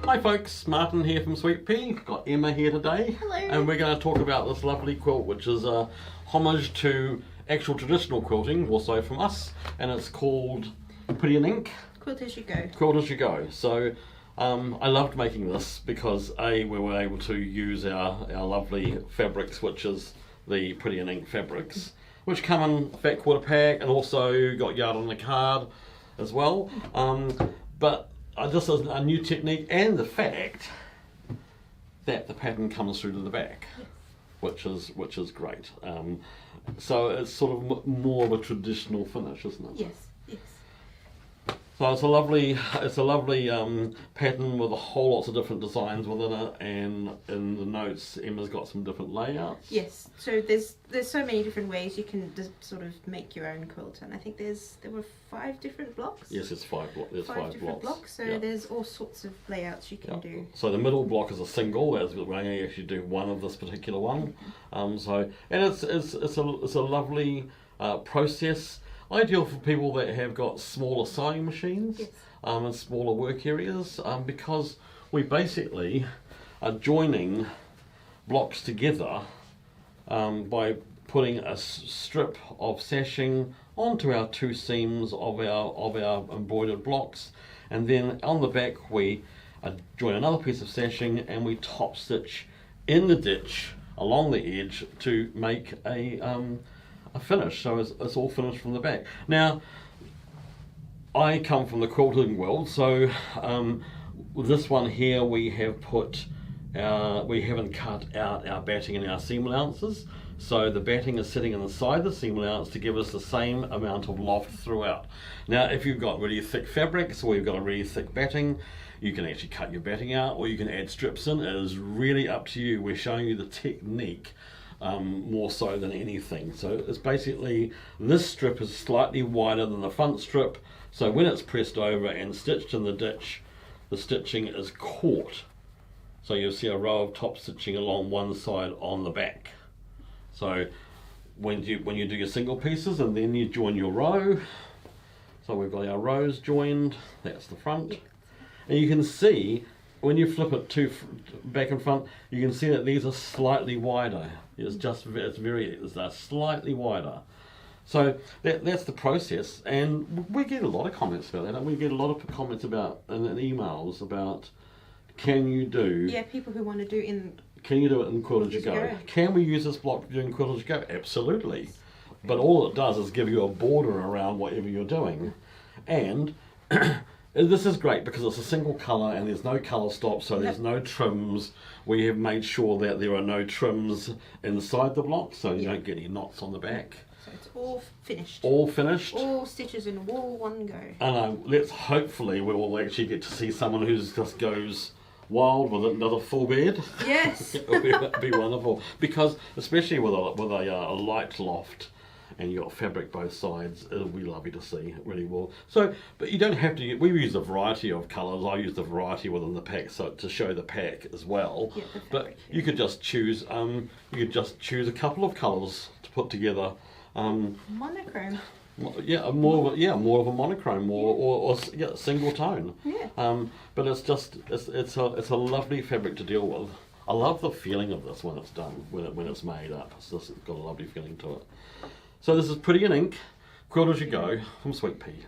Hi folks, Martin here from Sweet Pea. Got Emma here today. Hello. And we're going to talk about this lovely quilt, which is a homage to actual traditional quilting, also from us, and it's called Pretty in Ink. Quilt As You Go. Quilt As You Go. So I loved making this because we were able to use our lovely fabrics, which is the Pretty in Ink fabrics, which come in a fat quarter pack, and also got yarn on the card as well. But this is a new technique, and the fact that the pattern comes through to the back, yes. which is great. So it's sort of more of a traditional finish, isn't it? Yes, yes. So it's a lovely pattern with a whole lots of different designs within it, and in the notes Emma's got some different layouts. Yes, so there's so many different ways you can sort of make your own quilt, and I think there were 5 different blocks. Yes, it's 5 blocks. There's 5 different blocks. So yeah. there's all sorts of layouts you can do. So the middle block is a single. That's we're going to actually do one of this particular one. So and it's a lovely process. Ideal for people that have got smaller sewing machines, yes. And smaller work areas, because we basically are joining blocks together by putting a strip of sashing onto our 2 seams of our embroidered blocks, and then on the back we join another piece of sashing and we top stitch in the ditch along the edge to make a finish, so it's all finished from the back. Now, I come from the quilting world, so with this one here we have we haven't cut out our batting and our seam allowances, so the batting is sitting inside the seam allowance to give us the same amount of loft throughout. Now, if you've got really thick fabrics or you've got a really thick batting, you can actually cut your batting out, or you can add strips in. It is really up to you. We're showing you the technique more so than anything. So it's basically, this strip is slightly wider than the front strip, so when it's pressed over and stitched in the ditch, the stitching is caught. So you'll see a row of top stitching along one side on the back. So when you do your single pieces and then you join your row, so we've got our rows joined, that's the front, and you can see when you flip it to back and front, you can see that these are slightly wider. It's slightly wider. So that's the process, and we get a lot of comments about that. And we get a lot of comments about in emails about, can you do? Yeah, people who want to do in. Can you do it in Quilt As You Go? Can we use this block doing Quilt As You Go? Absolutely. But all it does is give you a border around whatever you're doing, and this is great because it's a single colour and there's no colour stop, so there's no trims. We have made sure that there are no trims inside the block, so you don't get any knots on the back. So it's all finished. All finished. All stitches in one go. And hopefully we'll actually get to see someone who just goes wild with another full bed. Yes. It'll be wonderful, because especially with a light loft, and you've got fabric both sides, it'll be lovely to see. It really will. So, but you don't have to. We use a variety of colours. I use the variety within the pack, so to show the pack as well. Yeah, but you could just choose. A couple of colours to put together. Monochrome. Yeah, more of a monochrome, or single tone. Yeah. But it's a lovely fabric to deal with. I love the feeling of this when it's done, when it's made up. It's got a lovely feeling to it. So this is Pretty in Ink, Quilt As You Go from Sweet Pea.